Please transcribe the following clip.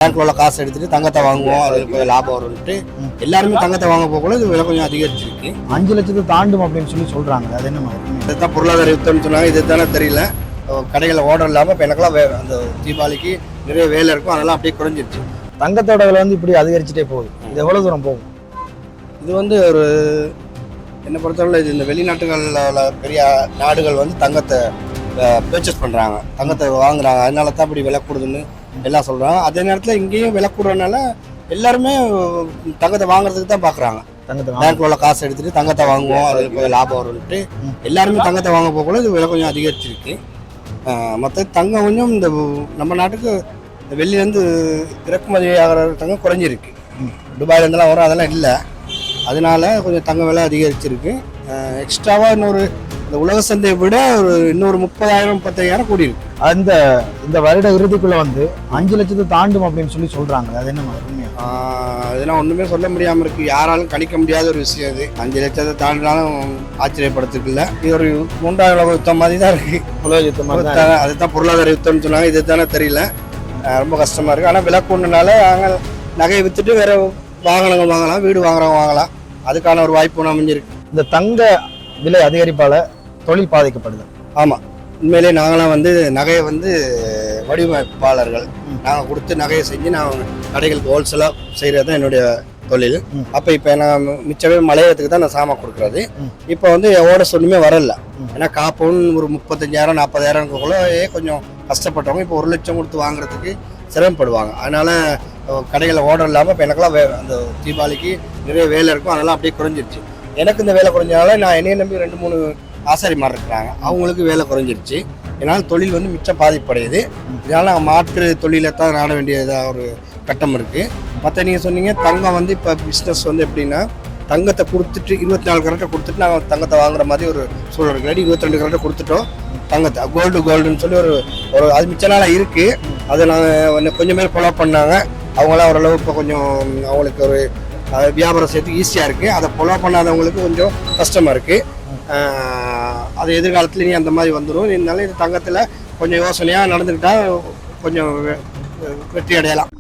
பேங்க்ல உள்ள காசு எடுத்துட்டு தங்கத்தை வாங்குவோம், அதுக்கு கொஞ்சம் லாபம் வரும்ட்டு எல்லாருமே தங்கத்தை வாங்க போகல இது விலை கொஞ்சம் அதிகரிச்சிருக்கு. 5 லட்சத்தை தாண்டும் அப்படின்னு சொல்றாங்க. அது என்ன மாதிரி? இதுதான் பொருளாதார யுத்தம்னு சொன்னாங்க. இது தானே தெரியல. கடைகளை ஓர்டர் இல்லாமல் இப்போ எனக்கெல்லாம் அந்த தீபாவளிக்கு நிறைய வேலை இருக்கும், அதெல்லாம் அப்படியே குறைஞ்சிருச்சு. தங்கத்தோட விலை இப்படி அதிகரிச்சுட்டே போகுது. இது எவ்வளவு தூரம் போகும்? இது ஒரு என்னை பொறுத்தவரை இது இந்த வெளிநாட்டுகளில் உள்ள பெரிய நாடுகள் தங்கத்தை பர்ச்சேஸ் பண்ணுறாங்க, தங்கத்தை வாங்குறாங்க, அதனால தான் இப்படி விலை கூடுதுன்னு எல்லாம் சொல்கிறாங்க. அதே நேரத்தில் இங்கேயும் விலை கூடுறதுனால எல்லாருமே தங்கத்தை வாங்குறதுக்கு தான் பார்க்குறாங்க. பேங்க்ல உள்ள காசு எடுத்துட்டு தங்கத்தை வாங்குவோம், அதுக்கு கொஞ்சம் லாபம் வரும்ட்டு எல்லாருமே தங்கத்தை வாங்க போகல இது விலை கொஞ்சம் அதிகரிச்சிருக்கு. மற்ற தங்கம் கொஞ்சம் இந்த நம்ம நாட்டுக்கு வெளியிலேருந்து இறக்குமதி ஆகிற தங்கம் குறைஞ்சிருக்கு. துபாயிலேருந்துலாம் வரும், அதெல்லாம் இல்லை. அதனால கொஞ்சம் தங்க விலை அதிகரிச்சிருக்கு. எக்ஸ்ட்ராவாக இந்த உலக சந்தையை விட இன்னொரு 30,000-35,000 கூடி இருக்கு. இந்த வருட இறுதிக்குள்ள 5 லட்சத்தை தாண்டும் அப்படின்னு சொல்றாங்க. அது என்ன மாதிரி? இதெல்லாம் ஒண்ணுமே சொல்ல முடியாம இருக்கு, யாராலும் கணிக்க முடியாத ஒரு விஷயம். இது 5 லட்சத்தை தாண்டினாலும் ஆச்சரியப்படுறதுக்கு இல்லை. இது ஒரு 3ஆம் உலக யுத்தம் மாதிரி தான் இருக்கு. உலக யுத்தம் அதுதான் பொருளாதார யுத்தம்னு சொன்னாங்க. இது தானே தெரியல, ரொம்ப கஷ்டமா இருக்கு. ஆனால் விலை கூடுனால நாங்கள் நகையை வித்துட்டு வேற வாகனங்கள் வாங்கலாம், வீடு வாங்குறவங்க வாங்கலாம், அதுக்கான ஒரு வாய்ப்பு ஒன்று அமைஞ்சிருக்கு. இந்த தங்க விலை அதிகரிப்பால தொழில் பாதிக்கப்படுது. ஆமாம், உண்மையிலே நாங்களாம் நகையை வடிவமைப்பாளர்கள், நாங்கள் கொடுத்து நகையை செஞ்சு நான் கடைகளுக்கு ஹோல்சேலாக செய்கிறது தான் என்னுடைய தொழில். அப்போ இப்போ நான் மிச்சமே மலையத்துக்கு தான் நான் சாமான் கொடுக்குறது. இப்போ ஓட சொன்னுமே வரல. ஏன்னா காப்பவுன் ஒரு 35,000-40,000 கொஞ்சம் கஷ்டப்பட்டவங்க இப்போ 1 லட்சம் கொடுத்து வாங்குறதுக்கு சிரமப்படுவாங்க. அதனால் கடைகளை ஓர்டர் இல்லாமல் இப்போ எனக்கெல்லாம் அந்த தீபாவளிக்கு நிறைய வேலை இருக்கும், அதெல்லாம் அப்படியே குறைஞ்சிருச்சு. எனக்கு இந்த வேலை குறைஞ்சனால நான் என்னையை நம்பி 2-3 ஆசாரிமார் இருக்கிறாங்க, அவங்களுக்கு வேலை குறைஞ்சிருச்சு. இதனால் தொழில் மிச்சம் பாதிப்படையுது. இதனால் நாங்கள் மாற்று தொழிலை தான் நாட வேண்டியதாக ஒரு கட்டம் இருக்குது. மற்ற நீங்கள் சொன்னீங்க தங்கம் இப்போ பிஸ்னஸ் எப்படின்னா தங்கத்தை கொடுத்துட்டு 24 கரெக்டாக கொடுத்துட்டு நாங்கள் தங்கத்தை வாங்குற மாதிரி ஒரு சூழல் இருக்குது. 22 கரெக்டாக கொடுத்துட்டோம் தங்கத்தை கோல்டுன்னு சொல்லி ஒரு அது மிச்ச நாளாக இருக்குது. அதை நாங்கள் கொஞ்சம் பேர் ஃபாலோ பண்ணாங்க. அவங்களாம் ஓரளவு இப்போ கொஞ்சம் அவங்களுக்கு ஒரு வியாபாரம் செய்யறதுக்கு ஈஸியாக இருக்குது. அதை ஃபாலோ பண்ணாதவங்களுக்கு கொஞ்சம் கஷ்டமாக இருக்குது. அது எதிர்காலத்தில் நீ அந்த மாதிரி வந்துடும். இதனால இது தங்கத்தில் கொஞ்சம் யோசனையாக நடந்துக்கிட்டால் கொஞ்சம் வெற்றி அடையலாம்.